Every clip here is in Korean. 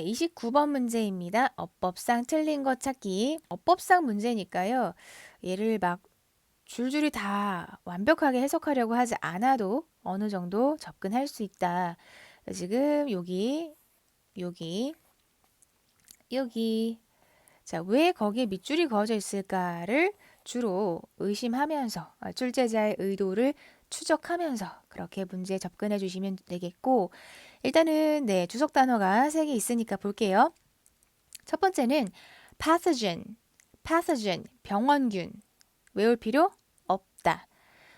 네, 29번 문제입니다. 어법상 틀린 것 찾기. 어법상 문제니까요. 얘를 막 줄줄이 다 완벽하게 해석하려고 하지 않아도 어느 정도 접근할 수 있다. 지금 여기, 여기. 자, 왜 거기에 밑줄이 그어져 있을까를 주로 의심하면서 출제자의 의도를 추적하면서 그렇게 문제에 접근해 주시면 되겠고, 일단은 네, 주석 단어가 3개 있으니까 볼게요. 첫 번째는 pathogen, 병원균. 외울 필요 없다.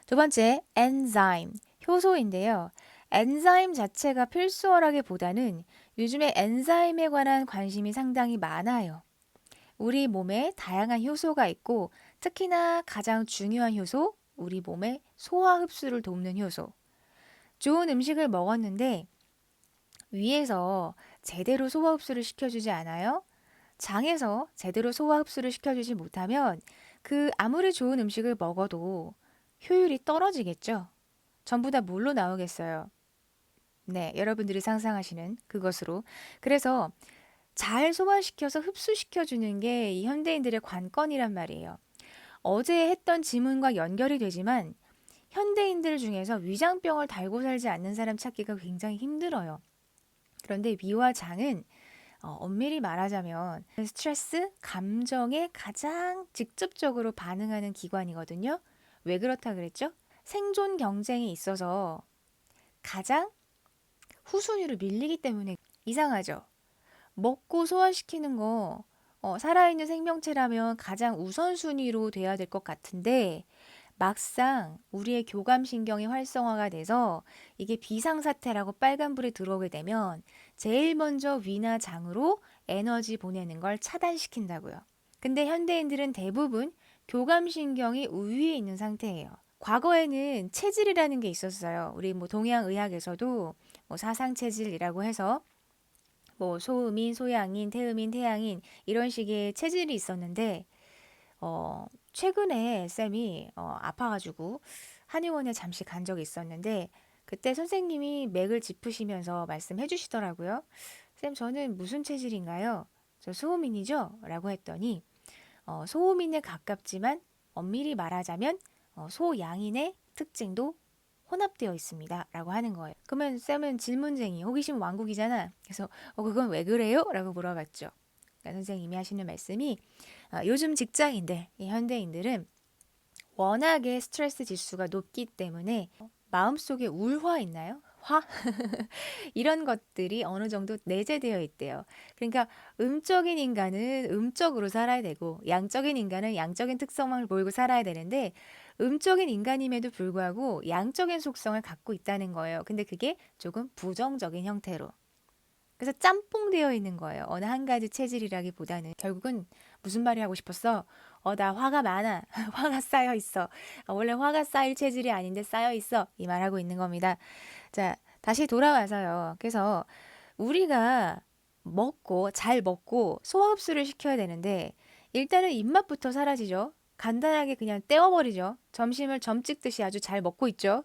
두 번째, enzyme, 효소인데요. 엔자임 자체가 필수어라기보다는 요즘에 엔자임에 관한 관심이 상당히 많아요. 우리 몸에 다양한 효소가 있고 특히나 가장 중요한 효소, 우리 몸의 소화 흡수를 돕는 효소. 좋은 음식을 먹었는데 위에서 제대로 소화 흡수를 시켜주지 않아요? 장에서 제대로 소화 흡수를 시켜주지 못하면 그 아무리 좋은 음식을 먹어도 효율이 떨어지겠죠? 전부 다 뭘로 나오겠어요? 네, 여러분들이 상상하시는 그것으로. 그래서 잘 소화시켜서 흡수시켜주는 게 이 현대인들의 관건이란 말이에요. 어제 했던 지문과 연결이 되지만 현대인들 중에서 위장병을 달고 살지 않는 사람 찾기가 굉장히 힘들어요. 그런데 위와 장은 엄밀히 말하자면 스트레스, 감정에 가장 직접적으로 반응하는 기관이거든요. 왜 그렇다 그랬죠? 생존 경쟁에 있어서 가장 후순위로 밀리기 때문에 이상하죠. 먹고 소화시키는 거 살아있는 생명체라면 가장 우선순위로 돼야 될 것 같은데 막상 우리의 교감신경이 활성화가 돼서 이게 비상사태라고 빨간불이 들어오게 되면 제일 먼저 위나 장으로 에너지 보내는 걸 차단시킨다고요. 근데 현대인들은 대부분 교감신경이 우위에 있는 상태예요. 과거에는 체질이라는 게 있었어요. 우리 뭐 동양의학에서도 뭐 사상체질이라고 해서 뭐 소음인, 소양인, 태음인, 태양인 이런 식의 체질이 있었는데 최근에 쌤이 아파가지고 한의원에 잠시 간 적이 있었는데 그때 선생님이 맥을 짚으시면서 말씀해 주시더라고요. 쌤, 저는 무슨 체질인가요? 저 소음인이죠? 라고 했더니 소음인에 가깝지만 엄밀히 말하자면 소양인의 특징도 혼합되어 있습니다. 라고 하는 거예요. 그러면 쌤은 질문쟁이, 호기심 왕국이잖아. 그래서 그건 왜 그래요? 라고 물어봤죠. 그러니까 선생님이 하시는 말씀이 요즘 직장인들, 이 현대인들은 워낙에 스트레스 지수가 높기 때문에 마음속에 울화 있나요? 화? 이런 것들이 어느 정도 내재되어 있대요. 그러니까 음적인 인간은 음적으로 살아야 되고 양적인 인간은 양적인 특성을 보이고 살아야 되는데 음적인 인간임에도 불구하고 양적인 속성을 갖고 있다는 거예요. 근데 그게 조금 부정적인 형태로. 그래서 짬뽕되어 있는 거예요. 어느 한 가지 체질이라기보다는 결국은 무슨 말이 하고 싶었어? 나 화가 많아. 화가 쌓여 있어. 원래 화가 쌓일 체질이 아닌데 쌓여 있어. 이 말하고 있는 겁니다. 자, 다시 돌아와서요. 그래서 우리가 잘 먹고 소화 흡수를 시켜야 되는데 일단은 입맛부터 사라지죠. 간단하게 그냥 떼어버리죠. 점심을 점 찍듯이 아주 잘 먹고 있죠.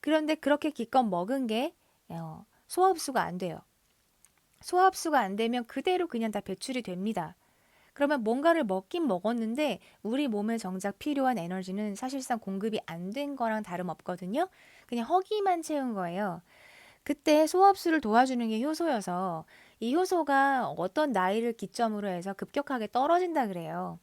그런데 그렇게 기껏 먹은 게 소화 흡수가 안 돼요. 소화 흡수가 안 되면 그대로 그냥 다 배출이 됩니다. 그러면 뭔가를 먹긴 먹었는데 우리 몸에 정작 필요한 에너지는 사실상 공급이 안 된 거랑 다름없거든요. 그냥 허기만 채운 거예요. 그때 소화 흡수를 도와주는 게 효소여서 이 효소가 어떤 나이를 기점으로 해서 급격하게 떨어진다 그래요.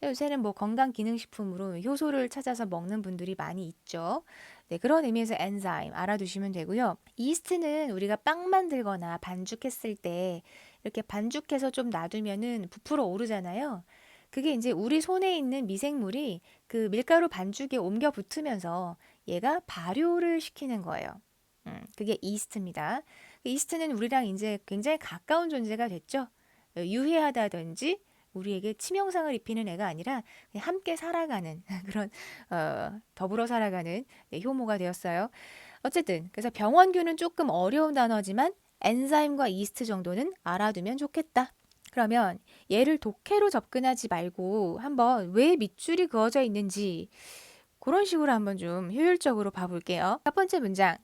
요새는 뭐 건강기능식품으로 효소를 찾아서 먹는 분들이 많이 있죠. 네, 그런 의미에서 엔자임 알아두시면 되고요. 이스트는 우리가 빵 만들거나 반죽했을 때 이렇게 반죽해서 좀 놔두면은 부풀어 오르잖아요. 그게 이제 우리 손에 있는 미생물이 그 밀가루 반죽에 옮겨 붙으면서 얘가 발효를 시키는 거예요. 그게 이스트입니다. 이스트는 우리랑 이제 굉장히 가까운 존재가 됐죠. 유해하다든지 우리에게 치명상을 입히는 애가 아니라 그냥 함께 살아가는 그런 더불어 살아가는 네, 효모가 되었어요. 어쨌든 그래서 병원균은 조금 어려운 단어지만 엔자임과 이스트 정도는 알아두면 좋겠다. 그러면 얘를 독해로 접근하지 말고 한번 왜 밑줄이 그어져 있는지 그런 식으로 한번 좀 효율적으로 봐볼게요. 첫 번째 문장.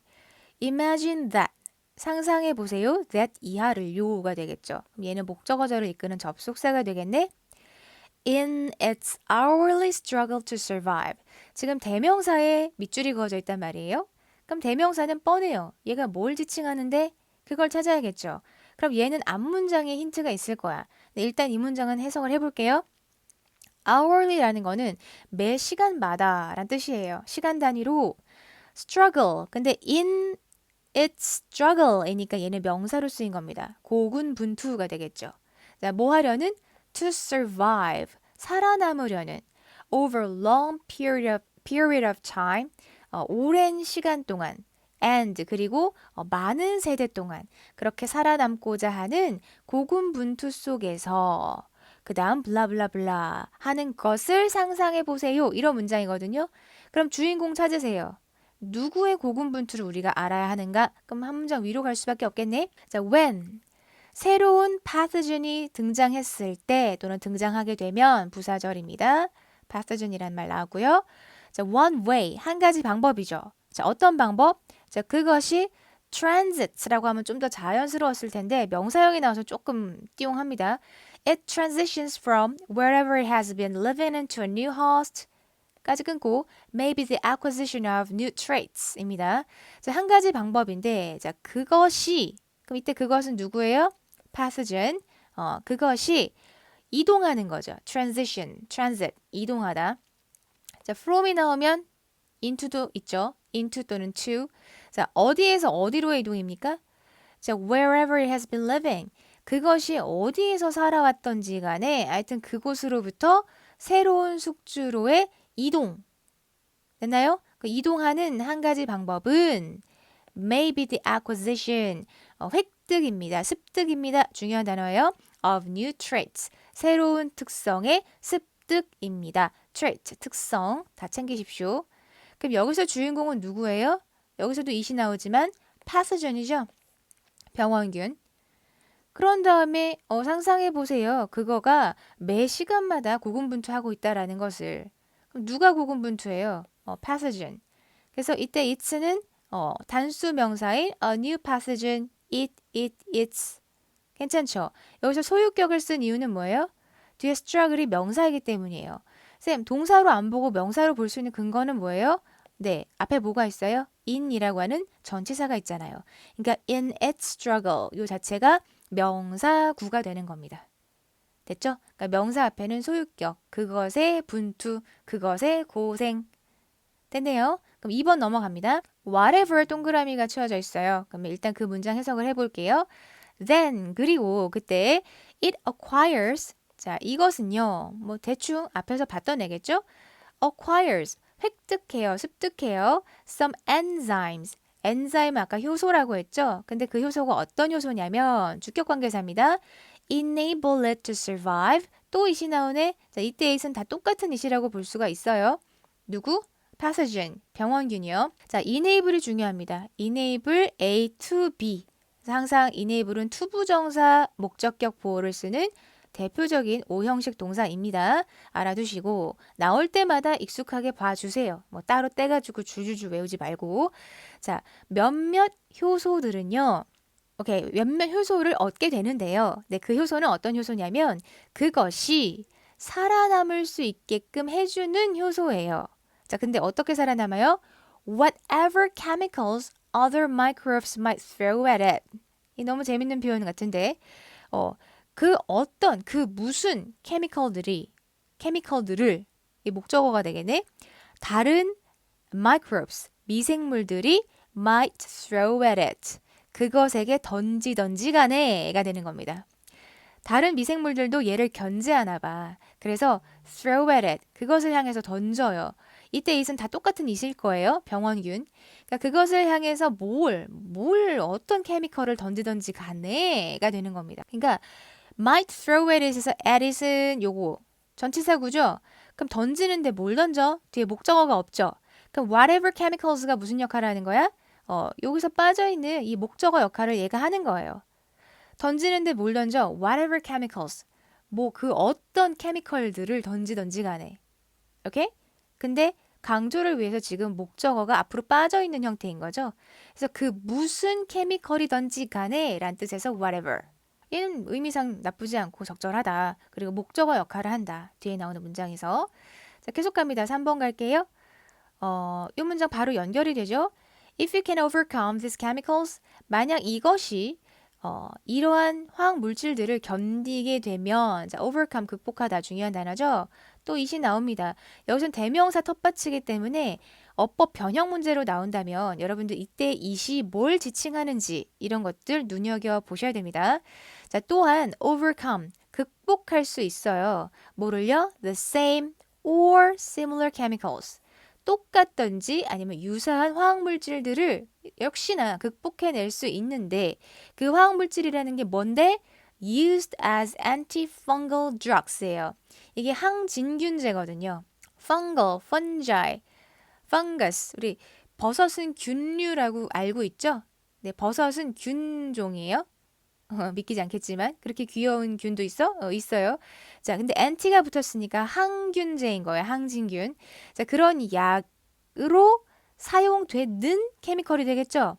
Imagine that. 상상해 보세요. that 이하를 요가 되겠죠. 얘는 목적어절을 이끄는 접속사가 되겠네. In its hourly struggle to survive. 지금 대명사에 밑줄이 그어져 있단 말이에요. 그럼 대명사는 뻔해요. 얘가 뭘 지칭하는데 그걸 찾아야겠죠. 그럼 얘는 앞문장에 힌트가 있을 거야. 네, 일단 이 문장은 해석을 해볼게요. hourly라는 거는 매 시간마다 란 뜻이에요. 시간 단위로 struggle. 근데 in its struggle이니까 얘는 명사로 쓰인 겁니다. 고군분투가 되겠죠. 자, 뭐 하려는? to survive. 살아남으려는. over long period of time. 오랜 시간 동안. and 그리고 많은 세대 동안 그렇게 살아남고자 하는 고군분투 속에서 그 다음 블라블라블라 하는 것을 상상해 보세요. 이런 문장이거든요. 그럼 주인공 찾으세요. 누구의 고군분투를 우리가 알아야 하는가? 그럼 한 문장 위로 갈 수밖에 없겠네. 자, when 새로운 pathogen이 등장했을 때 또는 등장하게 되면 부사절입니다. pathogen이란 말 나오고요. 자, one way 한 가지 방법이죠. 자, 어떤 방법? 자, 그것이 transit라고 하면 좀 더 자연스러웠을 텐데 명사형이 나와서 조금 띠용합니다. It transitions from wherever it has been living into a new host 까지 끊고 maybe the acquisition of new traits입니다. 자, 한 가지 방법인데 자, 그것이 그럼 이때 그것은 누구예요? pathogen. 그것이 이동하는 거죠. transition, transit, 이동하다. 자, from이 나오면 into도 있죠. into 또는 to. 자, 어디에서 어디로의 이동입니까? 자, wherever it has been living. 그것이 어디에서 살아왔던지 간에 하여튼 그곳으로부터 새로운 숙주로의 이동. 됐나요? 그 이동하는 한 가지 방법은 maybe the acquisition. 획득입니다. 습득입니다. 중요한 단어예요. of new traits. 새로운 특성의 습득입니다. trait, 특성. 다 챙기십시오. 그럼 여기서 주인공은 누구예요? 여기서도 it이 나오지만 pathogen이죠. 병원균. 그런 다음에 상상해 보세요. 그거가 매 시간마다 고군분투하고 있다라는 것을. 그럼 누가 고군분투해요? pathogen. 그래서 이때 it는 단수 명사인 a new pathogen, it's. 괜찮죠? 여기서 소유격을 쓴 이유는 뭐예요? 뒤에 struggle이 명사이기 때문이에요. 쌤, 동사로 안 보고 명사로 볼 수 있는 근거는 뭐예요? 네, 앞에 뭐가 있어요? in이라고 하는 전치사가 있잖아요. 그러니까 in its struggle 요 자체가 명사구가 되는 겁니다. 됐죠? 그러니까 명사 앞에는 소유격, 그것의 분투, 그것의 고생. 됐네요. 그럼 2번 넘어갑니다. whatever 동그라미가 치워져 있어요. 그럼 일단 그 문장 해석을 해볼게요. then 그리고 그때 it acquires 자 이것은요 뭐 대충 앞에서 봤던 애겠죠? acquires 획득해요, 습득해요. some enzymes 엔자임 아까 효소라고 했죠? 근데 그 효소가 어떤 효소냐면 주격관계사입니다. enable it to survive 또 it이 나오네. 자 이때 it은 다 똑같은 it이라고 볼 수가 있어요. 누구? pathogen 병원균이요. 자 enable이 중요합니다. enable A to B 항상 enable은 투부정사 목적격 보호를 쓰는 대표적인 오형식 동사입니다. 알아두시고 나올 때마다 익숙하게 봐주세요. 뭐 따로 떼가지고 주주주 외우지 말고 자 몇몇 효소들은요. 오케이 몇몇 효소를 얻게 되는데요. 네, 그 효소는 어떤 효소냐면 그것이 살아남을 수 있게끔 해주는 효소예요. 자 근데 어떻게 살아남아요? Whatever chemicals other microbes might throw at it. 이 너무 재밌는 표현 같은데 그 어떤 그 무슨 케미컬들을 이 목적어가 되겠네. 다른 microbes 미생물들이 might throw at it. 그것에게 던지던지 간에가 되는 겁니다. 다른 미생물들도 얘를 견제하나 봐. 그래서 throw at it. 그것을 향해서 던져요. 이때 it은 다 똑같은 it일 거예요. 병원균. 그러니까 그것을 향해서 어떤 케미컬을 던지던지 간에가 되는 겁니다. 그러니까 might throw at it에서 at it은 요거 전치사구죠. 그럼 던지는데 뭘 던져? 뒤에 목적어가 없죠. 그럼 whatever chemicals가 무슨 역할을 하는 거야? 여기서 빠져있는 이 목적어 역할을 얘가 하는 거예요. 던지는데 뭘 던져? whatever chemicals. 뭐 그 어떤 케미컬들을 던지던지 간에. 오케이? 근데 강조를 위해서 지금 목적어가 앞으로 빠져 있는 형태인 거죠. 그래서 그 무슨 케미컬이든지 간에 란 뜻에서 whatever. 얘는 의미상 나쁘지 않고 적절하다. 그리고 목적어 역할을 한다. 뒤에 나오는 문장에서. 자, 계속 갑니다. 3번 갈게요. 이 문장 바로 연결이 되죠. If you can overcome these chemicals, 만약 이것이 이러한 화학 물질들을 견디게 되면, 자, overcome 극복하다 중요한 단어죠. 또 이시 나옵니다. 여기선 대명사 텃밭이기 때문에 어법 변형 문제로 나온다면 여러분들 이때 이시 뭘 지칭하는지 이런 것들 눈여겨 보셔야 됩니다. 자, 또한 overcome 극복할 수 있어요. 뭐를요? The same or similar chemicals. 똑같던지 아니면 유사한 화학물질들을 역시나 극복해낼 수 있는데 그 화학물질이라는 게 뭔데? Used as antifungal drugs예요. 이게 항진균제거든요. fungal, fungi, fungus. 우리 버섯은 균류라고 알고 있죠? 네, 버섯은 균종이에요. 믿기지 않겠지만 그렇게 귀여운 균도 있어? 있어요. 자, 근데 anti가 붙었으니까 항균제인 거예요. 항진균. 자, 그런 약으로 사용되는 케미컬이 되겠죠?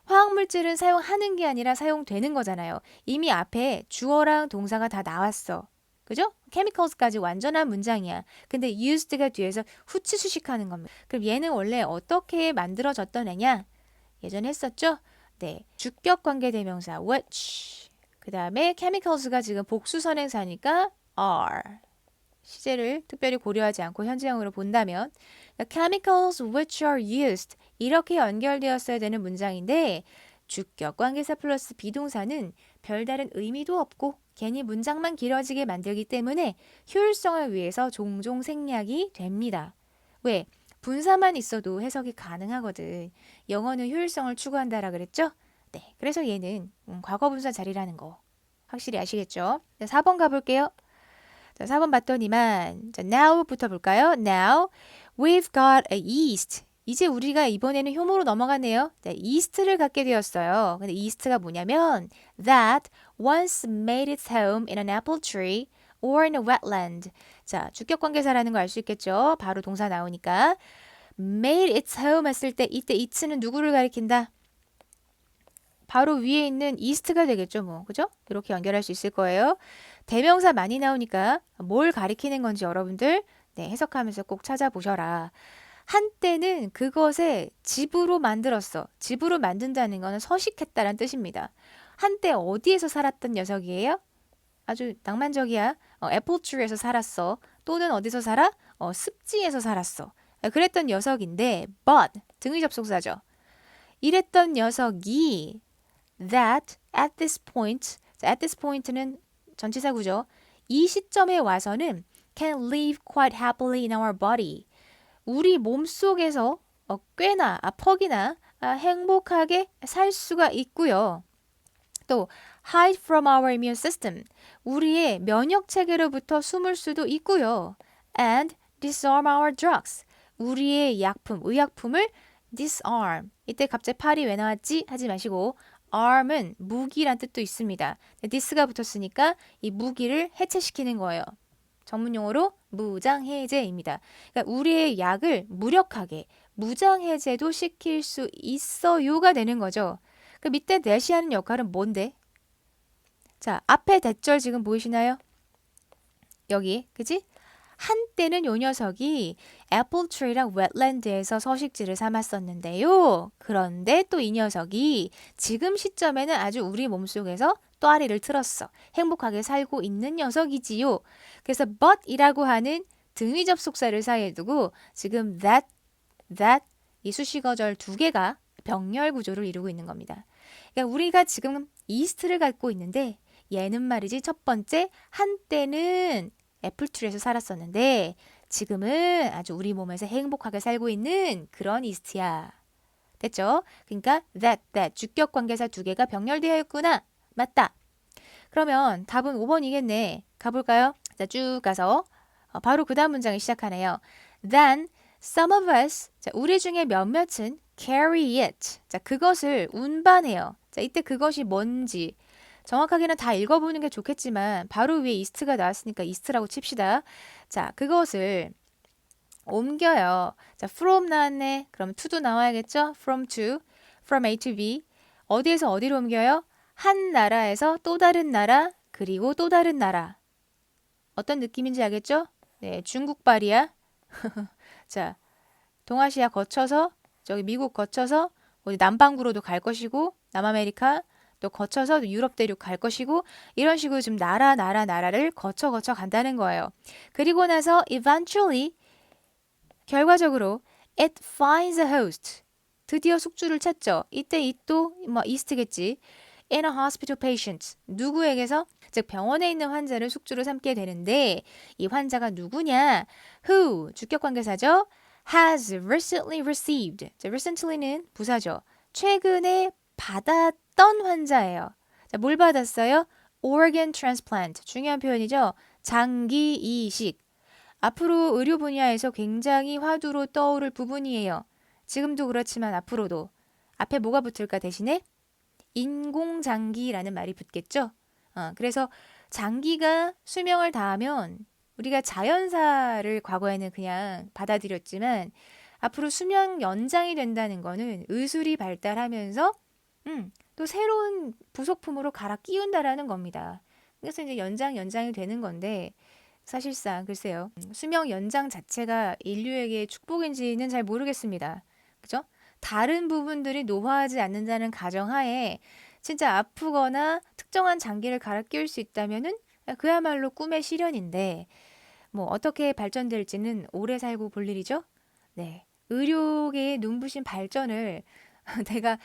화학물질은 사용하는 게 아니라 사용되는 거잖아요. 이미 앞에 주어랑 동사가 다 나왔어. 그죠? chemicals까지 완전한 문장이야. 근데 used가 뒤에서 후치 수식하는 겁니다. 그럼 얘는 원래 어떻게 만들어졌던 애냐? 예전에 했었죠? 네, 주격 관계 대명사 which. 그 다음에 chemicals가 지금 복수 선행사니까 are. 시제를 특별히 고려하지 않고 현재형으로 본다면 the chemicals which are used 이렇게 연결되었어야 되는 문장인데 주격 관계사 플러스 비동사는 별다른 의미도 없고 괜히 문장만 길어지게 만들기 때문에 효율성을 위해서 종종 생략이 됩니다. 왜? 분사만 있어도 해석이 가능하거든. 영어는 효율성을 추구한다라 그랬죠? 네, 그래서 얘는 과거 분사 자리라는 거 확실히 아시겠죠? 자, 4번 가볼게요. 자, 4번 봤더니만 자, now부터 볼까요? Now we've got a yeast. 이제 우리가 이번에는 효모로 넘어가네요. 네, yeast를 갖게 되었어요. 근데 yeast가 뭐냐면 that once made its home in an apple tree or in a wetland. 자, 주격 관계사라는 거 알 수 있겠죠? 바로 동사 나오니까 made its home 했을 때 이때 it는 누구를 가리킨다? 바로 위에 있는 east가 되겠죠, 뭐. 그죠? 이렇게 연결할 수 있을 거예요. 대명사 많이 나오니까 뭘 가리키는 건지 여러분들 네, 해석하면서 꼭 찾아보셔라. 한때는 그것에 집으로 만들었어. 집으로 만든다는 거는 서식했다는 뜻입니다. 한때 어디에서 살았던 녀석이에요? 아주 낭만적이야. 애플트리에서 살았어. 또는 어디서 살아? 습지에서 살았어. 그랬던 녀석인데 but 등의 접속사죠. 이랬던 녀석이 that at this point, at this point는 전치사구죠. 이 시점에 와서는 can live quite happily in our body. 우리 몸속에서 꽤나 퍽이나 행복하게 살 수가 있고요. 또 hide from our immune system. 우리의 면역 체계로부터 숨을 수도 있고요. and disarm our drugs. 우리의 약품, 의약품을 disarm. 이때 갑자기 팔이 왜 나왔지? 하지 마시고 arm은 무기란 뜻도 있습니다. this가 붙었으니까 이 무기를 해체시키는 거예요. 전문용어로 무장해제입니다. 그러니까 우리의 약을 무력하게 무장해제도 시킬 수 있어요가 되는 거죠. 그 밑에 that이 하는 역할은 뭔데? 자, 앞에 대절 지금 보이시나요? 여기, 그지? 한때는 요 녀석이 애플트리랑 웨틀랜드에서 서식지를 삼았었는데요. 그런데 또 이 녀석이 지금 시점에는 아주 우리 몸속에서 또아리를 틀었어. 행복하게 살고 있는 녀석이지요. 그래서 but이라고 하는 등위 접속사를 사이에 두고 지금 that 이 수식어절 두 개가 병렬 구조를 이루고 있는 겁니다. 그러니까 우리가 지금 이스트를 갖고 있는데 얘는 말이지 첫 번째 한때는 애플트리에서 살았었는데 지금은 아주 우리 몸에서 행복하게 살고 있는 그런 이스트야. 됐죠? 그러니까 that 주격 관계사 두 개가 병렬되어 있구나. 맞다. 그러면 답은 5번이겠네. 가볼까요? 자, 쭉 가서 바로 그 다음 문장을 시작하네요. Then some of us, 자, 우리 중에 몇몇은 carry it. 자, 그것을 운반해요. 자, 이때 그것이 뭔지 정확하게는 다 읽어보는 게 좋겠지만 바로 위에 이스트가 나왔으니까 이스트라고 칩시다. 자, 그것을 옮겨요. 자, from 나왔네. 그럼 to도 나와야겠죠? from to, from A to B. 어디에서 어디로 옮겨요? 한 나라에서 또 다른 나라, 그리고 또 다른 나라. 어떤 느낌인지 알겠죠? 네, 중국발이야. 자, 동아시아 거쳐서, 저기 미국 거쳐서, 어디 남반구로도 갈 것이고, 남아메리카, 또 거쳐서 유럽 대륙 갈 것이고, 이런 식으로 지금 나라를 거쳐 간다는 거예요. 그리고 나서 eventually, 결과적으로 it finds a host. 드디어 숙주를 찾죠. 이때 it도 뭐 east겠지. in a hospital patient. 누구에게서? 즉 병원에 있는 환자를 숙주로 삼게 되는데 이 환자가 누구냐? who 주격관계사죠. has recently received. 자, recently는 부사죠. 최근에 받았던 환자예요. 자, 뭘 받았어요? organ transplant. 중요한 표현이죠. 장기 이식. 앞으로 의료 분야에서 굉장히 화두로 떠오를 부분이에요. 지금도 그렇지만 앞으로도. 앞에 뭐가 붙을까 대신에? 인공장기라는 말이 붙겠죠. 그래서 장기가 수명을 다하면 우리가 자연사를 과거에는 그냥 받아들였지만 앞으로 수명 연장이 된다는 거는 의술이 발달하면서 또 새로운 부속품으로 갈아 끼운다라는 겁니다. 그래서 이제 연장이 되는 건데 사실상 글쎄요. 수명 연장 자체가 인류에게 축복인지는 잘 모르겠습니다. 그죠? 다른 부분들이 노화하지 않는다는 가정하에 진짜 아프거나 특정한 장기를 갈아 끼울 수 있다면은 그야말로 꿈의 실현인데 뭐 어떻게 발전될지는 오래 살고 볼 일이죠. 네. 의료계의 눈부신 발전을 내가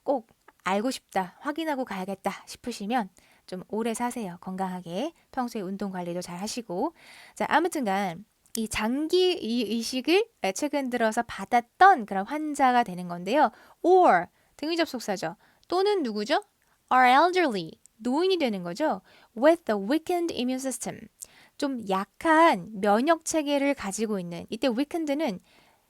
꼭 알고 싶다, 확인하고 가야겠다 싶으시면 좀 오래 사세요. 건강하게. 평소에 운동 관리도 잘 하시고. 자, 아무튼간 이 장기 이식을 최근 들어서 받았던 그런 환자가 되는 건데요. or 등위 접속사죠. 또는 누구죠? are elderly 노인이 되는 거죠. with a weakened immune system 좀 약한 면역 체계를 가지고 있는 이때 weakened는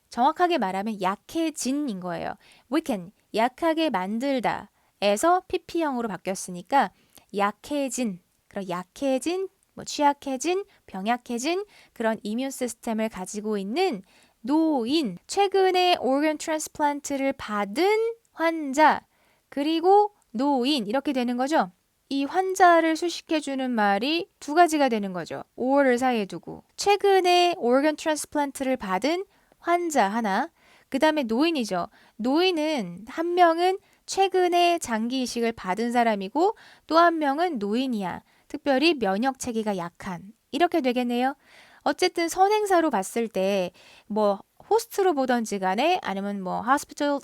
정확하게 말하면 약해진인 거예요. weaken 약하게 만들다 에서 pp형으로 바뀌었으니까 약해진 그런 약해진 뭐 취약해진, 병약해진 그런 이뮨 시스템을 가지고 있는 노인, 최근에 organ transplant를 받은 환자, 그리고 노인 이렇게 되는 거죠. 이 환자를 수식해주는 말이 두 가지가 되는 거죠. or를 사이에 두고 최근에 organ transplant를 받은 환자 하나, 그 다음에 노인이죠. 노인은 한 명은 최근에 장기 이식을 받은 사람이고 또 한 명은 노인이야. 특별히 면역 체계가 약한. 이렇게 되겠네요. 어쨌든 선행사로 봤을 때 뭐 호스트로 보던지 간에 아니면 뭐 hospital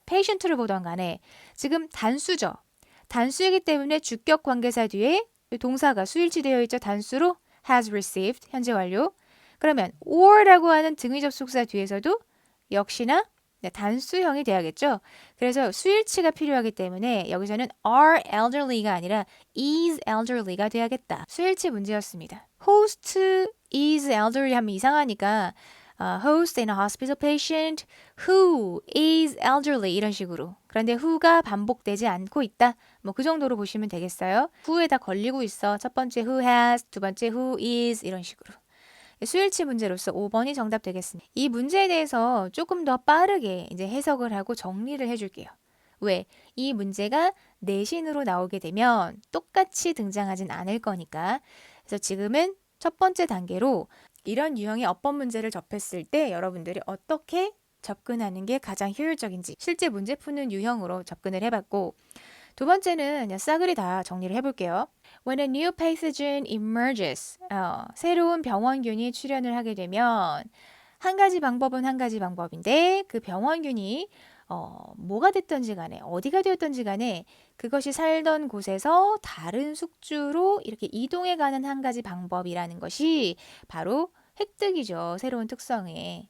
patient를 보던 간에 지금 단수죠. 단수이기 때문에 주격 관계사 뒤에 동사가 수일치 되어 있죠. 단수로 has received 현재 완료. 그러면 or라고 하는 등위 접속사 뒤에서도 역시나 단수형이 돼야겠죠. 그래서 수일치가 필요하기 때문에 여기서는 are elderly가 아니라 is elderly가 돼야겠다. 수일치 문제였습니다. host is elderly 하면 이상하니까 host in a hospital patient who is elderly 이런 식으로. 그런데 who가 반복되지 않고 있다. 뭐 그 정도로 보시면 되겠어요. who에다 걸리고 있어. 첫 번째 who has, 두 번째 who is 이런 식으로. 수일치 문제로서 5번이 정답 되겠습니다. 이 문제에 대해서 조금 더 빠르게 이제 해석을 하고 정리를 해줄게요. 왜? 이 문제가 내신으로 나오게 되면 똑같이 등장하진 않을 거니까. 그래서 지금은 첫 번째 단계로 이런 유형의 어법 문제를 접했을 때 여러분들이 어떻게 접근하는 게 가장 효율적인지 실제 문제 푸는 유형으로 접근을 해봤고 두 번째는 그냥 싸그리 다 정리를 해볼게요. When a new pathogen emerges, 새로운 병원균이 출현을 하게 되면 한 가지 방법은 한 가지 방법인데 그 병원균이 뭐가 됐던지 간에 어디가 되었던지 간에 그것이 살던 곳에서 다른 숙주로 이렇게 이동해가는 한 가지 방법이라는 것이 바로 획득이죠. 새로운 특성에.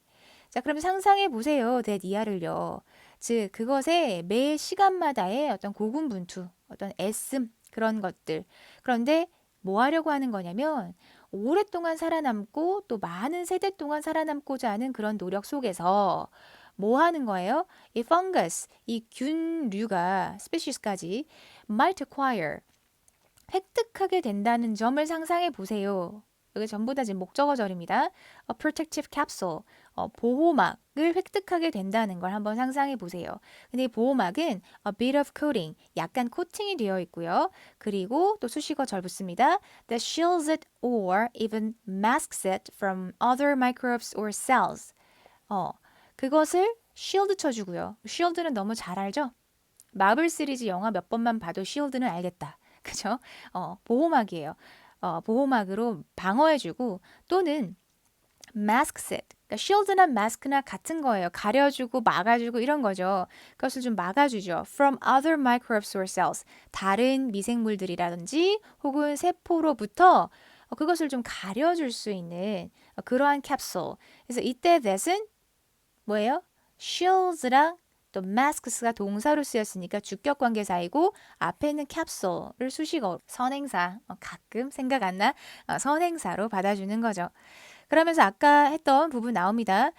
자, 그럼 상상해 보세요. 대니아를요. 즉 그것의 매 시간마다의 어떤 고군분투, 어떤 애씀 그런 것들. 그런데 뭐 하려고 하는 거냐면 오랫동안 살아남고 또 많은 세대 동안 살아남고자 하는 그런 노력 속에서 뭐 하는 거예요? 이 fungus, 이 균류가 species까지 might acquire 획득하게 된다는 점을 상상해 보세요. 여기 전부 다 지금 목적어절입니다. A protective capsule, 보호막을 획득하게 된다는 걸 한번 상상해 보세요. 근데 이 보호막은 a bit of coating, 약간 코팅이 되어 있고요. 그리고 또 수식어 절 붙습니다. That shields it or even masks it from other microbes or cells. 그것을 shield 쳐주고요. shield는 너무 잘 알죠? 마블 시리즈 영화 몇 번만 봐도 shield는 알겠다. 그죠? 보호막이에요. 보호막으로 방어해주고 또는 masks it. 그러니까 shield나 mask나 같은 거예요. 가려주고 막아주고 이런 거죠. 그것을 좀 막아주죠. From other microbes or cells. 다른 미생물들이라든지 혹은 세포로부터 그것을 좀 가려줄 수 있는 그러한 캡슐. 그래서 이때 that은 뭐예요? shields랑 또 masks가 동사로 쓰였으니까 주격 관계사이고 앞에 있는 capsule을 수식어로 선행사 가끔 생각 안 나? 선행사로 받아주는 거죠. 그러면서 아까 했던 부분 나옵니다.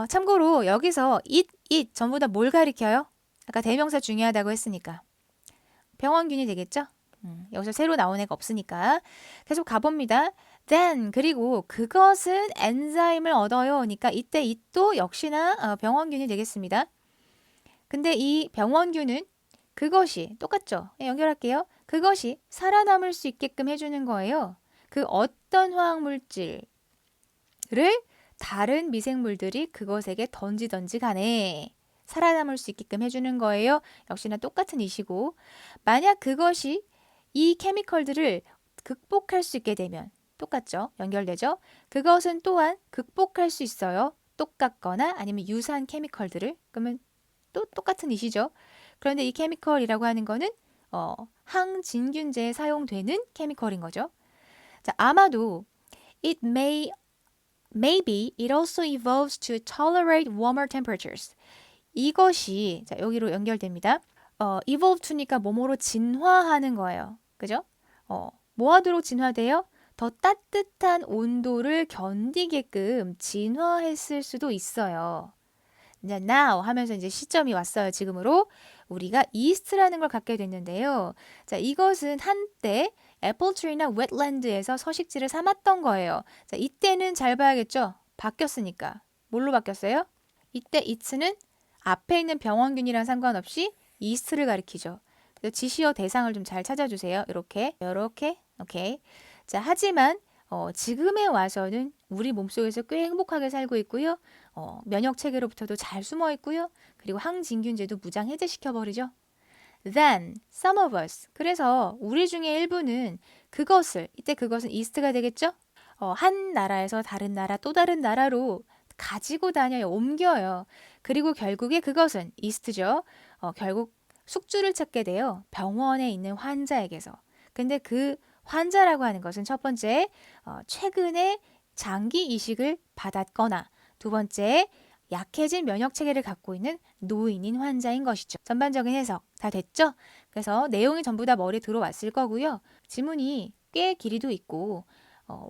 참고로 여기서 it 전부 다 뭘 가리켜요? 아까 대명사 중요하다고 했으니까 병원균이 되겠죠? 여기서 새로 나온 애가 없으니까 계속 가봅니다. then 그리고 그것은 엔자임을 얻어요. 그러니까 이때 it도 역시나 병원균이 되겠습니다. 근데 이 병원균은 그것이 똑같죠? 연결할게요. 그것이 살아남을 수 있게끔 해주는 거예요. 그 어떤 화학물질을 다른 미생물들이 그것에게 던지던지 간에 살아남을 수 있게끔 해주는 거예요. 역시나 똑같은 이시고 만약 그것이 이 케미컬들을 극복할 수 있게 되면 똑같죠? 연결되죠? 그것은 또한 극복할 수 있어요. 똑같거나 아니면 유사한 케미컬들을 그러면 또 똑같은 이시죠? 그런데 이 케미컬이라고 하는 거는 항진균제에 사용되는 케미컬인 거죠. 자, 아마도 maybe it also evolves to tolerate warmer temperatures. 이것이 자, 여기로 연결됩니다. evolve to니까 뭐뭐로 진화하는 거예요. 그죠? 뭐 하도록 진화돼요? 더 따뜻한 온도를 견디게끔 진화했을 수도 있어요. 이제 now 하면서 이제 시점이 왔어요. 지금으로 우리가 yeast라는 걸 갖게 됐는데요. 자, 이것은 한때 애플트리나 웻랜드에서 서식지를 삼았던 거예요. 자, 이때는 잘 봐야겠죠? 바뀌었으니까. 뭘로 바뀌었어요? 이때 it는 앞에 있는 병원균이랑 상관없이 yeast를 가리키죠. 그래서 지시어 대상을 좀 잘 찾아주세요. 이렇게, 오케이. 자, 하지만 지금에 와서는 우리 몸속에서 꽤 행복하게 살고 있고요. 면역 체계로부터도 잘 숨어 있고요. 그리고 항진균제도 무장 해제시켜버리죠. Then some of us. 그래서 우리 중에 일부는 이때 그것은 이스트가 되겠죠? 한 나라에서 다른 나라 또 다른 나라로 가지고 다녀요. 옮겨요. 그리고 결국에 그것은 이스트죠. 결국 숙주를 찾게 돼요. 병원에 있는 환자에게서. 근데 그 환자라고 하는 것은 첫 번째, 최근에 장기 이식을 받았거나 두 번째, 약해진 면역 체계를 갖고 있는 노인인 환자인 것이죠. 전반적인 해석 다 됐죠? 그래서 내용이 전부 다 머리에 들어왔을 거고요. 지문이 꽤 길이도 있고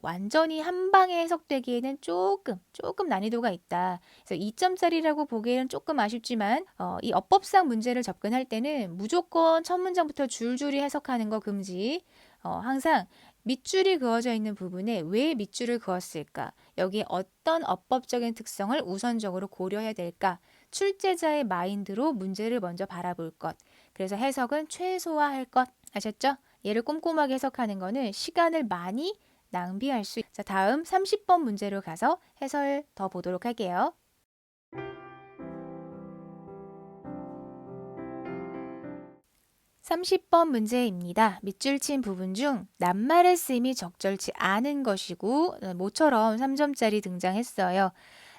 완전히 한 방에 해석되기에는 조금 난이도가 있다. 그래서 2점짜리라고 보기에는 조금 아쉽지만 이 어법상 문제를 접근할 때는 무조건 첫 문장부터 줄줄이 해석하는 거 금지. 항상 밑줄이 그어져 있는 부분에 왜 밑줄을 그었을까? 여기에 어떤 어법적인 특성을 우선적으로 고려해야 될까? 출제자의 마인드로 문제를 먼저 바라볼 것. 그래서 해석은 최소화할 것. 아셨죠? 얘를 꼼꼼하게 해석하는 거는 시간을 많이 낭비할 수 있... 자, 다음 30번 문제로 가서 해설 더 보도록 할게요. (30번) 문제입니다. 밑줄 친 부분 중 낱말의 쓰임이 적절치 않은 것이고 모처럼 3점짜리 등장했어요.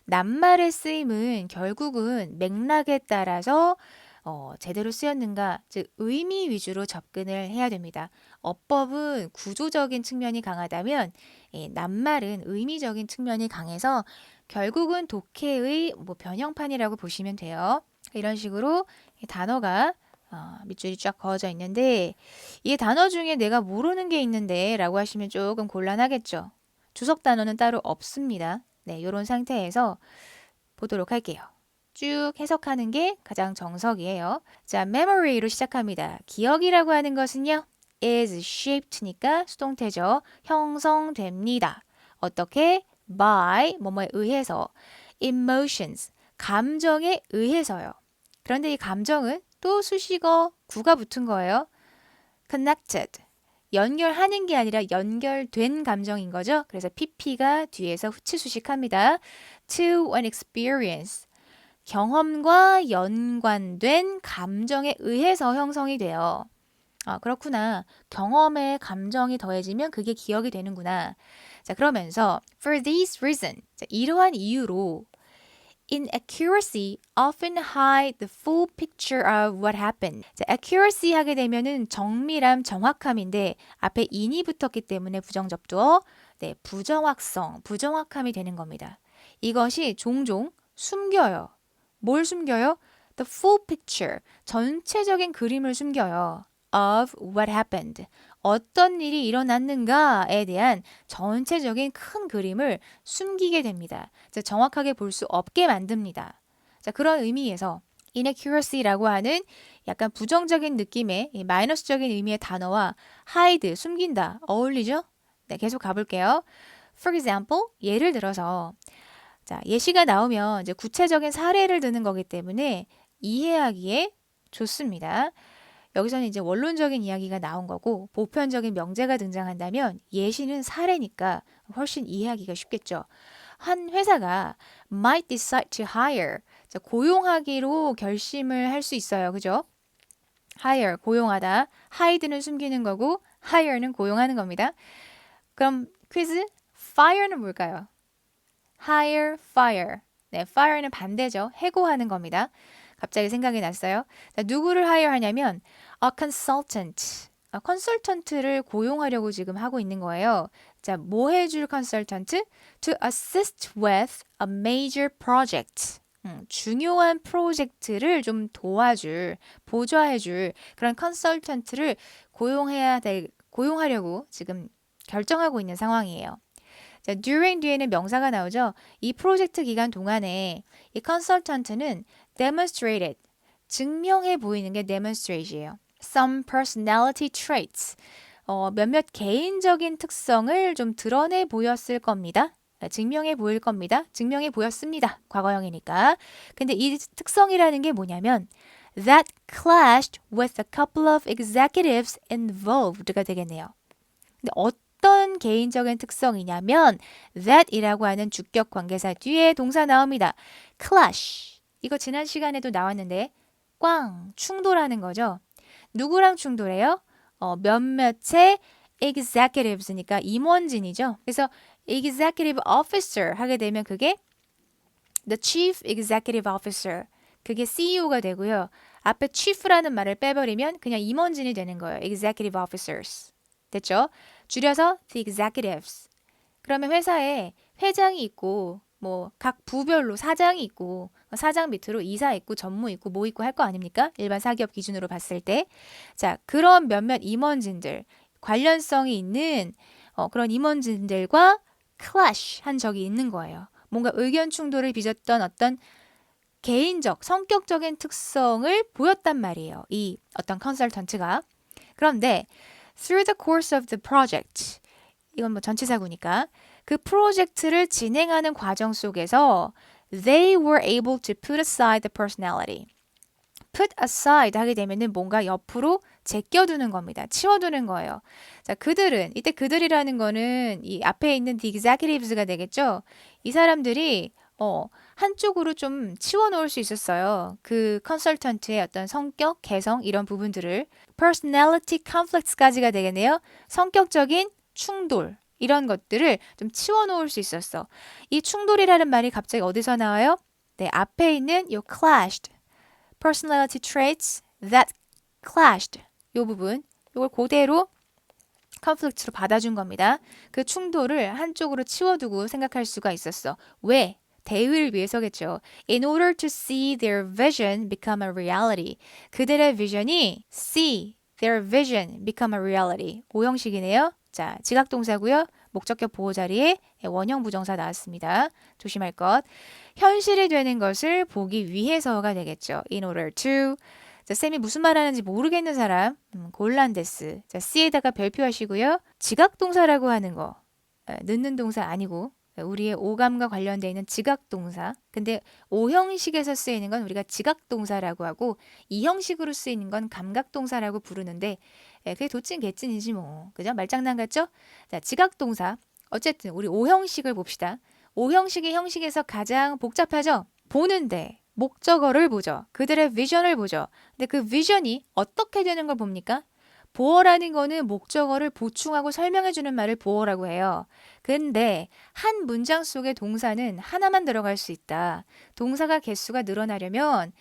낱말의 쓰임은 결국은 맥락에 따라서 제대로 쓰였는가, 즉 의미 위주로 접근을 해야 됩니다. 어법은 구조적인 측면이 강하다면 낱말은 의미적인 측면이 강해서 결국은 독해의 변형판이라고 보시면 돼요. 이런 식으로 단어가 밑줄이 쫙 그어져 있는데 이 단어 중에 내가 모르는 게 있는데 라고 하시면 조금 곤란하겠죠. 주석 단어는 따로 없습니다. 네, 이런 상태에서 보도록 할게요. 쭉 해석하는 게 가장 정석이에요. 자, memory로 시작합니다. 기억이라고 하는 것은요. is shaped니까 수동태죠. 형성됩니다. 어떻게? by 뭐뭐에 의해서 emotions 감정에 의해서요. 그런데 이 감정은 또 수식어 구가 붙은 거예요. connected 연결하는 게 아니라 연결된 감정인 거죠. 그래서 pp가 뒤에서 후치수식합니다. to an experience 경험과 연관된 감정에 의해서 형성이 돼요. 아, 그렇구나. 경험에 감정이 더해지면 그게 기억이 되는구나. 자, 그러면서 for this reason 자, 이러한 이유로 inaccuracy often hide the full picture of what happened. 자, accuracy 하게 되면은 정밀함, 정확함인데 앞에 in이 붙었기 때문에 부정접두어 네, 부정확성, 부정확함이 되는 겁니다. 이것이 종종 숨겨요. 뭘 숨겨요? The full picture, 전체적인 그림을 숨겨요. Of what happened. 어떤 일이 일어났는가에 대한 전체적인 큰 그림을 숨기게 됩니다. 자, 정확하게 볼 수 없게 만듭니다. 자, 그런 의미에서 inaccuracy라고 하는 약간 부정적인 느낌의 마이너스적인 의미의 단어와 hide, 숨긴다 어울리죠? 네, 계속 가볼게요. For example, 예를 들어서 자, 예시가 나오면 이제 구체적인 사례를 드는 거기 때문에 이해하기에 좋습니다. 여기서는 이제 원론적인 이야기가 나온 거고 보편적인 명제가 등장한다면 예시는 사례니까 훨씬 이해하기가 쉽겠죠. 한 회사가 might decide to hire 자, 고용하기로 결심을 할 수 있어요. 그죠? hire 고용하다, hide는 숨기는 거고 hire는 고용하는 겁니다. 그럼 퀴즈 fire는 뭘까요? hire, fire. 네, fire는 반대죠. 해고하는 겁니다. 갑자기 생각이 났어요. 자, 누구를 hire 하냐면 a consultant. 컨설턴트를 고용하려고 지금 하고 있는 거예요. 자, 뭐 해줄 컨설턴트? To assist with a major project. 중요한 프로젝트를 좀 도와줄, 보좌해줄 그런 컨설턴트를 고용하려고 지금 결정하고 있는 상황이에요. 자, during 뒤에는 명사가 나오죠. 이 프로젝트 기간 동안에 이 컨설턴트는 demonstrated, 증명해 보이는 게 demonstrate이에요. Some personality traits, 몇몇 개인적인 특성을 좀 드러내 보였을 겁니다. 증명해 보일 겁니다. 증명해 보였습니다. 과거형이니까. 근데 이 특성이라는 게 뭐냐면 that clashed with a couple of executives involved가 되겠네요. 근데 어떤 개인적인 특성이냐면 that이라고 하는 주격 관계사 뒤에 동사 나옵니다. clash. 이거 지난 시간에도 나왔는데 꽝, 충돌하는 거죠. 누구랑 충돌해요? 몇몇의 executives니까 임원진이죠. 그래서 executive officer 하게 되면 그게 the chief executive officer. 그게 CEO가 되고요. 앞에 chief라는 말을 빼버리면 그냥 임원진이 되는 거예요. executive officers. 됐죠? 줄여서 the executives. 그러면 회사에 회장이 있고 뭐 각 부별로 사장이 있고 사장 밑으로 이사 있고 전무 있고 뭐 있고 할 거 아닙니까? 일반 사기업 기준으로 봤을 때. 자, 그런 몇몇 임원진들, 관련성이 있는 그런 임원진들과 clash 한 적이 있는 거예요. 뭔가 의견 충돌을 빚었던 어떤 개인적, 성격적인 특성을 보였단 말이에요. 이 어떤 컨설턴트가. 그런데 through the course of the project 이건 뭐 전치사구니까 그 프로젝트를 진행하는 과정 속에서 they were able to put aside the personality. put aside 하게 되면은 뭔가 옆으로 제껴두는 겁니다. 치워두는 거예요. 자, 그들은 이때 그들이라는 거는 이 앞에 있는 the executives가 되겠죠. 이 사람들이 한쪽으로 좀 치워놓을 수 있었어요. 그 컨설턴트의 어떤 성격, 개성 이런 부분들을 personality conflicts까지가 되겠네요. 성격적인 충돌 이런 것들을 좀 치워놓을 수 있었어. 이 충돌이라는 말이 갑자기 어디서 나와요? 네, 앞에 있는 요 clashed, personality traits that clashed 요 부분, 요걸 그대로 conflict로 받아준 겁니다. 그 충돌을 한쪽으로 치워두고 생각할 수가 있었어. 왜? 대의를 위해서겠죠. In order to see their vision become a reality. 그들의 비전이 see their vision become a reality. 오형식이네요. 자, 지각동사고요. 목적격 보호 자리에 원형 부정사 나왔습니다. 조심할 것. 현실이 되는 것을 보기 위해서가 되겠죠. In order to. 자, 쌤이 무슨 말 하는지 모르겠는 사람, 곤란데스. 자, C에다가 별표 하시고요. 지각동사라고 하는 거, 넣는 동사 아니고, 우리의 오감과 관련되어 있는 지각동사. 근데 O 형식에서 쓰이는 건 우리가 지각동사라고 하고, 이 형식으로 쓰이는 건 감각동사라고 부르는데, 그게 도찐 개찐이지 뭐. 그죠? 말장난 같죠? 자, 지각동사. 어쨌든 우리 O 형식을 봅시다. O 형식의 형식에서 가장 복잡하죠? 보는데 목적어를 보죠. 그들의 비전을 보죠. 근데 그 비전이 어떻게 되는 걸 봅니까? 보어라는 거는 목적어를 보충하고 설명해주는 말을 보어라고 해요. 근데 한 문장 속에 동사는 하나만 들어갈 수 있다. 동사가 개수가 늘어나려면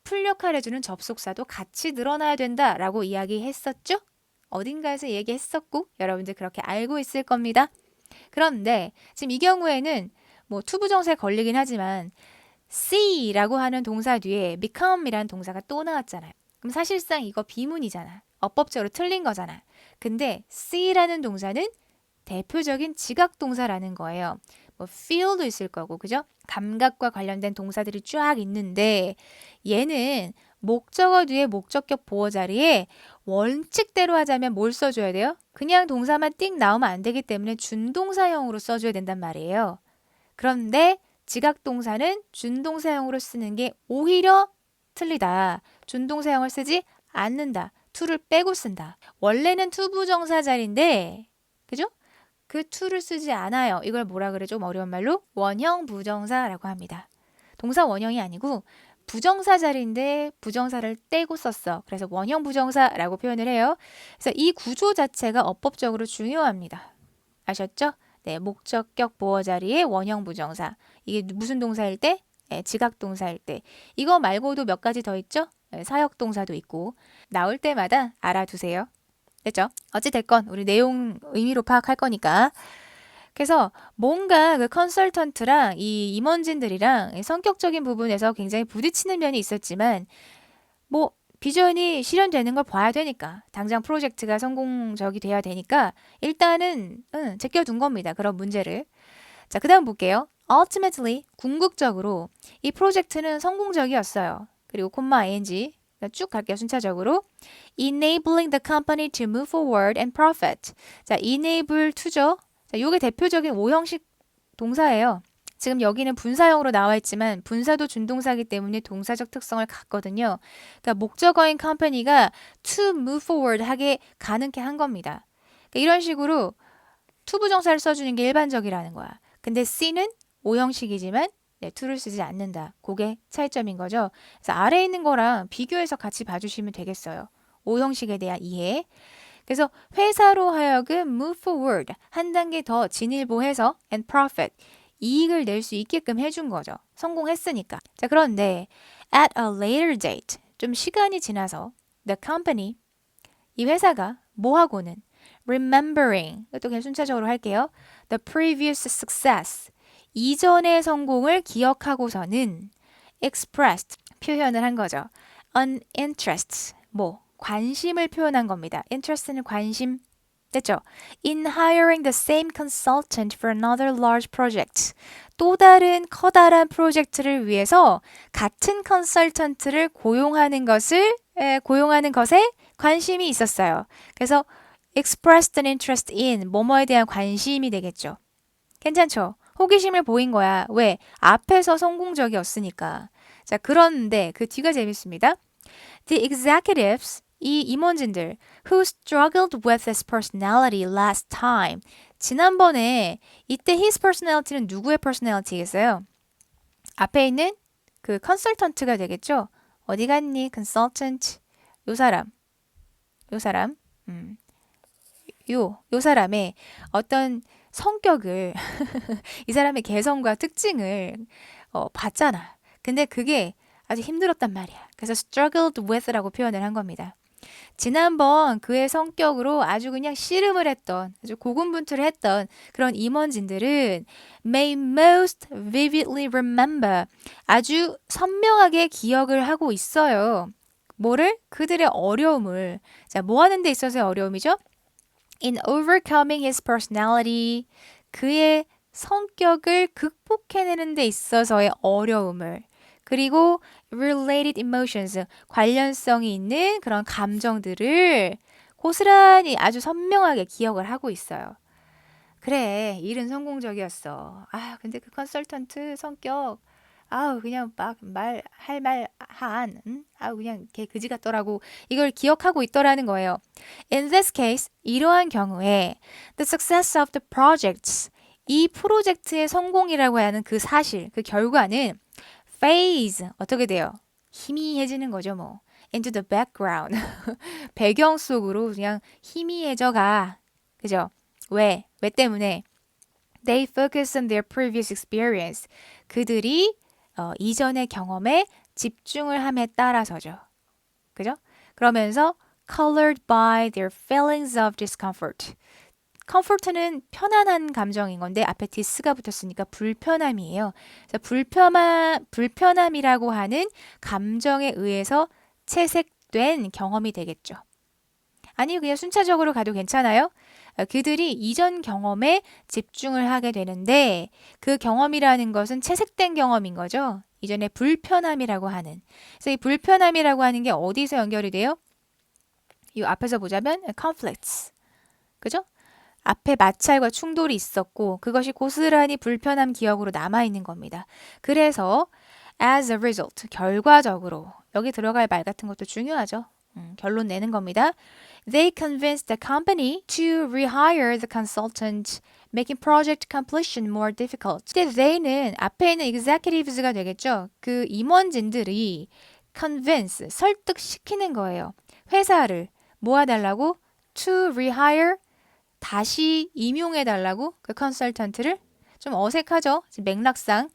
풀역할해주는 접속사도 같이 늘어나야 된다라고 이야기했었죠? 어딘가에서 얘기했었고 여러분들 그렇게 알고 있을 겁니다. 그런데 지금 이 경우에는 뭐 투부정사에 걸리긴 하지만 see라고 하는 동사 뒤에 become이라는 동사가 또 나왔잖아요. 그럼 사실상 이거 비문이잖아. 어법적으로 틀린 거잖아. 근데 see라는 동사는 대표적인 지각 동사라는 거예요. 뭐 feel도 있을 거고, 그죠? 감각과 관련된 동사들이 쫙 있는데 얘는 목적어 뒤에 목적격 보어 자리에 원칙대로 하자면 뭘 써줘야 돼요? 그냥 동사만 띡 나오면 안 되기 때문에 준동사형으로 써줘야 된단 말이에요. 그런데 지각동사는 준동사형으로 쓰는 게 오히려 틀리다. 준동사형을 쓰지 않는다. to를 빼고 쓴다. 원래는 투부정사 자리인데, 그죠? 그 to를 쓰지 않아요. 이걸 뭐라 그래? 좀 어려운 말로 원형 부정사라고 합니다. 동사 원형이 아니고 부정사 자리인데 부정사를 떼고 썼어. 그래서 원형 부정사라고 표현을 해요. 그래서 이 구조 자체가 어법적으로 중요합니다. 아셨죠? 네, 목적격 보어 자리에 원형 부정사. 이게 무슨 동사일 때? 네, 지각 동사일 때. 이거 말고도 몇 가지 더 있죠? 네, 사역 동사도 있고. 나올 때마다 알아두세요. 됐죠? 어찌됐건 우리 내용 의미로 파악할 거니까. 그래서 뭔가 그 컨설턴트랑 이 임원진들이랑 성격적인 부분에서 굉장히 부딪히는 면이 있었지만 뭐 비전이 실현되는 걸 봐야 되니까 당장 프로젝트가 성공적이 돼야 되니까 일단은 제껴둔 겁니다. 그런 문제를. 자, 그 다음 볼게요. Ultimately, 궁극적으로 이 프로젝트는 성공적이었어요. 그리고 콤마 ing 쭉 갈게요. 순차적으로. Enabling the company to move forward and profit. 자, enable to죠. 자, 요게 대표적인 오형식 동사예요. 지금 여기는 분사형으로 나와 있지만 분사도 준동사이기 때문에 동사적 특성을 갖거든요. 그러니까 목적어인 company가 to move forward 하게 가능케 한 겁니다. 그러니까 이런 식으로 투부정사를 써주는 게 일반적이라는 거야. 근데 C는 오형식이지만 to를 쓰지 않는다. 그게 차이점인 거죠. 그래서 아래에 있는 거랑 비교해서 같이 봐주시면 되겠어요. 오형식에 대한 이해. 그래서 회사로 하여금 move forward 한 단계 더 진일보해서 and profit 이익을 낼 수 있게끔 해준 거죠. 성공했으니까. 자, 그런데 at a later date 좀 시간이 지나서 the company 이 회사가 뭐하고는 remembering 또 그냥 순차적으로 할게요. the previous success 이전의 성공을 기억하고서는 expressed 표현을 한 거죠. an interest 뭐 관심을 표현한 겁니다. interest는 관심 됐죠? In hiring the same consultant for another large project. 또 다른 커다란 프로젝트를 위해서 같은 컨설턴트를 고용하는 것에 관심이 있었어요. 그래서 expressed an interest in 뭐뭐에 대한 관심이 되겠죠. 괜찮죠? 호기심을 보인 거야. 왜? 앞에서 성공적이었으니까. 자, 그런데 그 뒤가 재밌습니다. The executives 이 임원진들 who struggled with his personality last time. 지난번에 이때 his personality는 누구의 personality겠어요? 앞에 있는 그 컨설턴트가 되겠죠? 어디 갔니? consultant. 요 사람. 요 사람의 어떤 성격을 이 사람의 개성과 특징을 봤잖아. 근데 그게 아주 힘들었단 말이야. 그래서 struggled with라고 표현을 한 겁니다. 지난번 그의 성격으로 아주 그냥 씨름을 했던, 아주 고군분투를 했던 그런 임원진들은 may most vividly remember 아주 선명하게 기억을 하고 있어요. 뭐를? 그들의 어려움을. 자, 뭐 하는 데 있어서의 어려움이죠? In overcoming his personality 그의 성격을 극복해내는 데 있어서의 어려움을 그리고 related emotions, 관련성이 있는 그런 감정들을 고스란히 아주 선명하게 기억을 하고 있어요. 그래, 일은 성공적이었어. 아, 근데 그 컨설턴트 성격, 아우, 그냥 막 할 말 한, 응? 아우, 그냥 걔 그지 같더라고. 이걸 기억하고 있더라는 거예요. In this case, 이러한 경우에 the success of the projects, 이 프로젝트의 성공이라고 하는 그 사실, 그 결과는 phase, 어떻게 돼요? 희미해지는 거죠, 뭐. into the background. 배경 속으로 그냥 희미해져 가. 그죠? 왜? 왜 때문에? They focus on their previous experience. 그들이 이전의 경험에 집중을 함에 따라서죠. 그죠? 그러면서 colored by their feelings of discomfort. comfort는 편안한 감정인 건데 앞에 dis가 붙었으니까 불편함이에요. 그래서 불편함이라고 하는 감정에 의해서 채색된 경험이 되겠죠. 아니 그냥 순차적으로 가도 괜찮아요. 그들이 이전 경험에 집중을 하게 되는데 그 경험이라는 것은 채색된 경험인 거죠. 이전에 불편함이라고 하는. 그래서 이 불편함이라고 하는 게 어디서 연결이 돼요? 이 앞에서 보자면 conflicts. 그죠? 앞에 마찰과 충돌이 있었고 그것이 고스란히 불편함 기억으로 남아있는 겁니다. 그래서 as a result, 결과적으로 여기 들어갈 말 같은 것도 중요하죠. 결론 내는 겁니다. They convinced the company to rehire the consultant, making project completion more difficult. 근데 they는 앞에 있는 executives가 되겠죠. 그 임원진들이 convince, 설득시키는 거예요. 회사를 모아달라고 to rehire, 다시 임용해달라고 그 컨설턴트를 좀 어색하죠. 맥락상.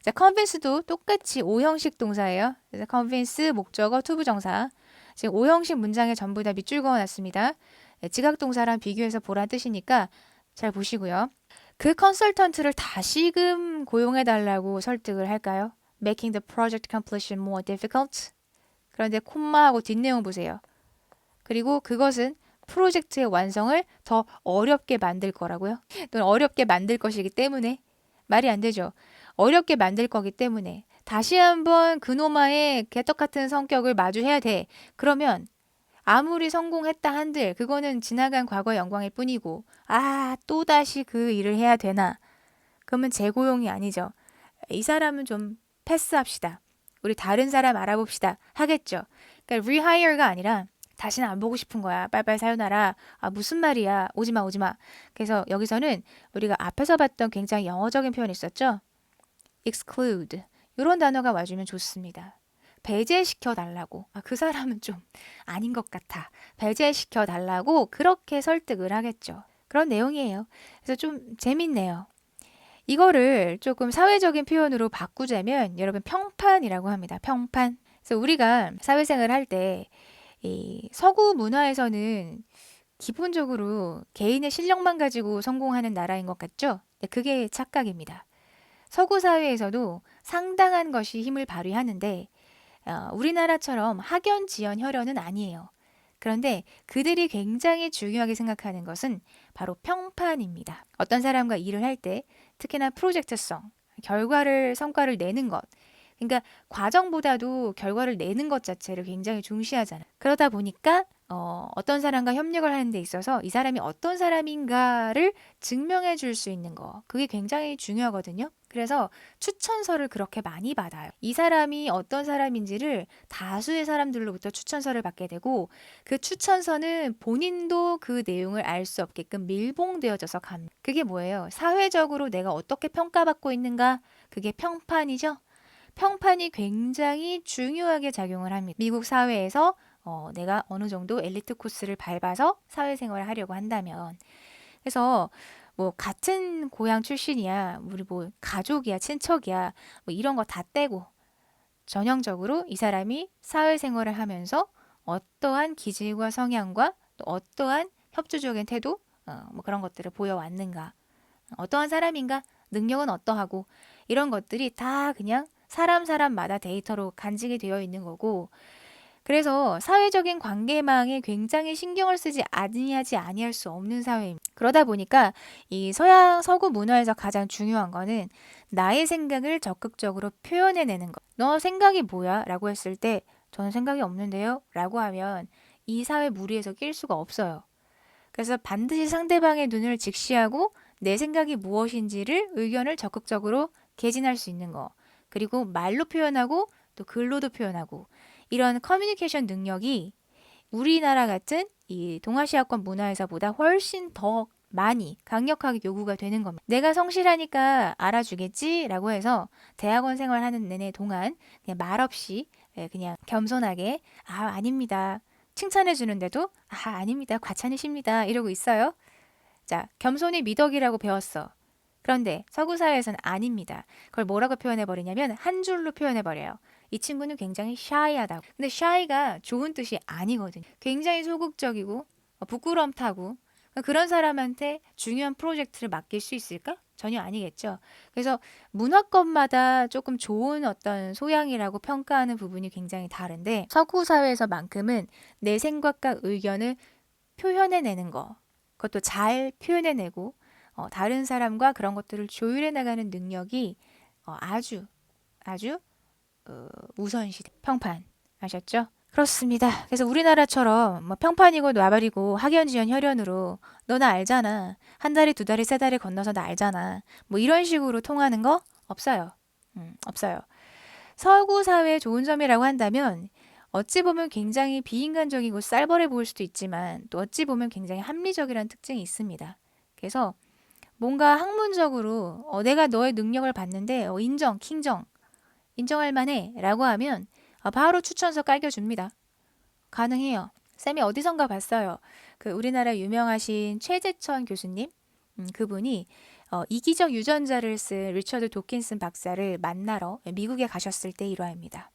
자, convince도 똑같이 오형식 동사예요. 그래서 convince 목적어 투부정사. 지금 오형식 문장에 전부 다 밑줄 그어놨습니다. 네, 지각동사랑 비교해서 보란 뜻이니까 잘 보시고요. 그 컨설턴트를 다시금 고용해달라고 설득을 할까요? Making the project completion more difficult. 그런데 콤마하고 뒷내용 보세요. 그리고 그것은 프로젝트의 완성을 더 어렵게 만들 거라고요? 또는 어렵게 만들 것이기 때문에 말이 안 되죠. 어렵게 만들 거기 때문에 다시 한번 그노마의 개떡 같은 성격을 마주해야 돼. 그러면 아무리 성공했다 한들 그거는 지나간 과거 영광일 뿐이고 또다시 그 일을 해야 되나? 그러면 재고용이 아니죠. 이 사람은 좀 패스합시다. 우리 다른 사람 알아봅시다. 하겠죠. 그러니까 rehire가 아니라 다시는 안 보고 싶은 거야. 빨빨 사요나라. 무슨 말이야. 오지마, 오지마. 그래서 여기서는 우리가 앞에서 봤던 굉장히 영어적인 표현이 있었죠. exclude. 이런 단어가 와주면 좋습니다. 배제시켜 달라고. 그 사람은 좀 아닌 것 같아. 배제시켜 달라고 그렇게 설득을 하겠죠. 그런 내용이에요. 그래서 좀 재밌네요. 이거를 조금 사회적인 표현으로 바꾸자면 여러분 평판이라고 합니다. 평판. 그래서 우리가 사회생활을 할 때 이 서구 문화에서는 기본적으로 개인의 실력만 가지고 성공하는 나라인 것 같죠? 네, 그게 착각입니다. 서구 사회에서도 상당한 것이 힘을 발휘하는데 우리나라처럼 학연지연 혈연은 아니에요. 그런데 그들이 굉장히 중요하게 생각하는 것은 바로 평판입니다. 어떤 사람과 일을 할 때 특히나 프로젝트성, 성과를 내는 것. 그러니까 과정보다도 결과를 내는 것 자체를 굉장히 중시하잖아요. 그러다 보니까 어떤 사람과 협력을 하는 데 있어서 이 사람이 어떤 사람인가를 증명해 줄 수 있는 거. 그게 굉장히 중요하거든요. 그래서 추천서를 그렇게 많이 받아요. 이 사람이 어떤 사람인지를 다수의 사람들로부터 추천서를 받게 되고 그 추천서는 본인도 그 내용을 알 수 없게끔 밀봉되어져서 갑니다. 그게 뭐예요? 사회적으로 내가 어떻게 평가받고 있는가? 그게 평판이죠. 평판이 굉장히 중요하게 작용을 합니다. 미국 사회에서 내가 어느 정도 엘리트 코스를 밟아서 사회생활을 하려고 한다면 그래서 뭐 같은 고향 출신이야 우리 뭐 가족이야 친척이야 뭐 이런 거 다 떼고 전형적으로 이 사람이 사회생활을 하면서 어떠한 기질과 성향과 또 어떠한 협조적인 태도 뭐 그런 것들을 보여왔는가 어떠한 사람인가 능력은 어떠하고 이런 것들이 다 그냥 사람마다 데이터로 간직이 되어 있는 거고 그래서 사회적인 관계망에 굉장히 신경을 쓰지 아니할 수 없는 사회입니다. 그러다 보니까 이 서구 문화에서 가장 중요한 거는 나의 생각을 적극적으로 표현해내는 것. 너 생각이 뭐야? 라고 했을 때 저는 생각이 없는데요? 라고 하면 이 사회 무리에서 낄 수가 없어요. 그래서 반드시 상대방의 눈을 직시하고 내 생각이 무엇인지를 의견을 적극적으로 개진할 수 있는 거. 그리고 말로 표현하고 또 글로도 표현하고 이런 커뮤니케이션 능력이 우리나라 같은 이 동아시아권 문화에서보다 훨씬 더 많이 강력하게 요구가 되는 겁니다. 내가 성실하니까 알아주겠지? 라고 해서 대학원 생활하는 내내 동안 그냥 말없이 그냥 겸손하게 아닙니다. 칭찬해 주는데도 아닙니다. 과찬이십니다. 이러고 있어요. 자, 겸손이 미덕이라고 배웠어. 그런데 서구 사회에서는 아닙니다. 그걸 뭐라고 표현해 버리냐면 한 줄로 표현해 버려요. 이 친구는 굉장히 shy하다고. 근데 shy가 좋은 뜻이 아니거든요. 굉장히 소극적이고 부끄러움 타고 그런 사람한테 중요한 프로젝트를 맡길 수 있을까? 전혀 아니겠죠. 그래서 문화권마다 조금 좋은 어떤 소양이라고 평가하는 부분이 굉장히 다른데 서구 사회에서만큼은 내 생각과 의견을 표현해내는 거. 그것도 잘 표현해내고 다른 사람과 그런 것들을 조율해 나가는 능력이 아주 우선시돼. 평판. 아셨죠? 그렇습니다. 그래서 우리나라처럼 뭐 평판이고 놔발이고 학연지연 혈연으로 너 나 알잖아. 한 다리 두 다리 세 다리 건너서 나 알잖아. 뭐 이런 식으로 통하는 거 없어요. 없어요. 서구 사회의 좋은 점이라고 한다면 어찌 보면 굉장히 비인간적이고 쌀벌해 보일 수도 있지만 또 어찌 보면 굉장히 합리적이라는 특징이 있습니다. 그래서 뭔가 학문적으로 내가 너의 능력을 봤는데 인정할 만해 라고 하면 바로 추천서 깔겨줍니다. 가능해요. 쌤이 어디선가 봤어요. 그 우리나라 유명하신 최재천 교수님 그분이 이기적 유전자를 쓴 리처드 도킨슨 박사를 만나러 미국에 가셨을 때 일화입니다.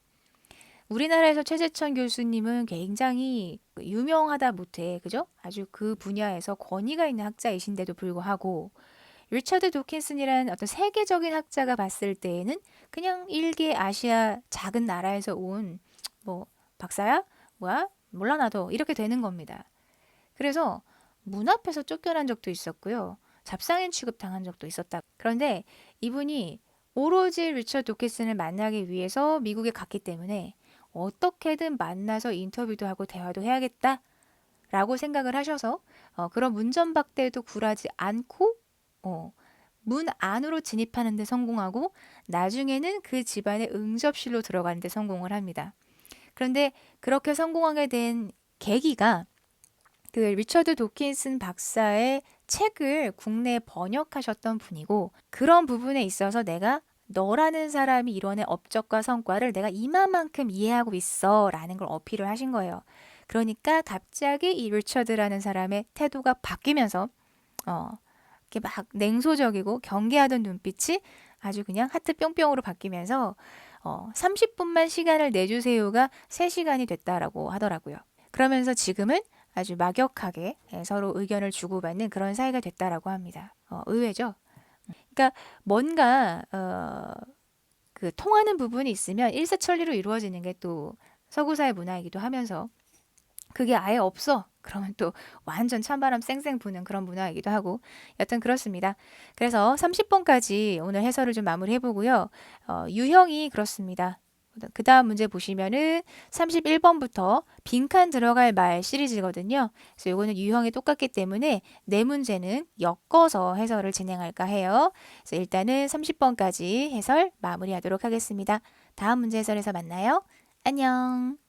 우리나라에서 최재천 교수님은 굉장히 유명하다 못해, 그죠? 아주 그 분야에서 권위가 있는 학자이신데도 불구하고 리처드 도킨슨이라는 어떤 세계적인 학자가 봤을 때에는 그냥 일개 아시아 작은 나라에서 온 뭐 박사야? 뭐야? 몰라 나도 이렇게 되는 겁니다. 그래서 문 앞에서 쫓겨난 적도 있었고요. 잡상인 취급당한 적도 있었다. 그런데 이분이 오로지 리처드 도킨슨을 만나기 위해서 미국에 갔기 때문에 어떻게든 만나서 인터뷰도 하고 대화도 해야겠다 라고 생각을 하셔서 그런 문전박대도 굴하지 않고 문 안으로 진입하는 데 성공하고 나중에는 그 집안의 응접실로 들어가는 데 성공을 합니다. 그런데 그렇게 성공하게 된 계기가 그 리처드 도킨슨 박사의 책을 국내에 번역하셨던 분이고 그런 부분에 있어서 내가 너라는 사람이 이뤄낸 업적과 성과를 내가 이만큼 이해하고 있어 라는 걸 어필을 하신 거예요. 그러니까 갑자기 이 리처드라는 사람의 태도가 바뀌면서 이렇게 막 냉소적이고 경계하던 눈빛이 아주 그냥 하트 뿅뿅으로 바뀌면서 30분만 시간을 내주세요가 3시간이 됐다라고 하더라고요. 그러면서 지금은 아주 막역하게 서로 의견을 주고받는 그런 사이가 됐다라고 합니다. 의외죠? 그러니까 뭔가 그 통하는 부분이 있으면 일사천리로 이루어지는 게 또 서구사회 문화이기도 하면서 그게 아예 없어. 그러면 또 완전 찬바람 쌩쌩 부는 그런 문화이기도 하고 여튼 그렇습니다. 그래서 30번까지 오늘 해설을 좀 마무리해보고요. 유형이 그렇습니다. 그 다음 문제 보시면은 31번부터 빈칸 들어갈 말 시리즈거든요. 그래서 요거는 유형이 똑같기 때문에 네 문제는 엮어서 해설을 진행할까 해요. 그래서 일단은 30번까지 해설 마무리하도록 하겠습니다. 다음 문제 해설에서 만나요. 안녕.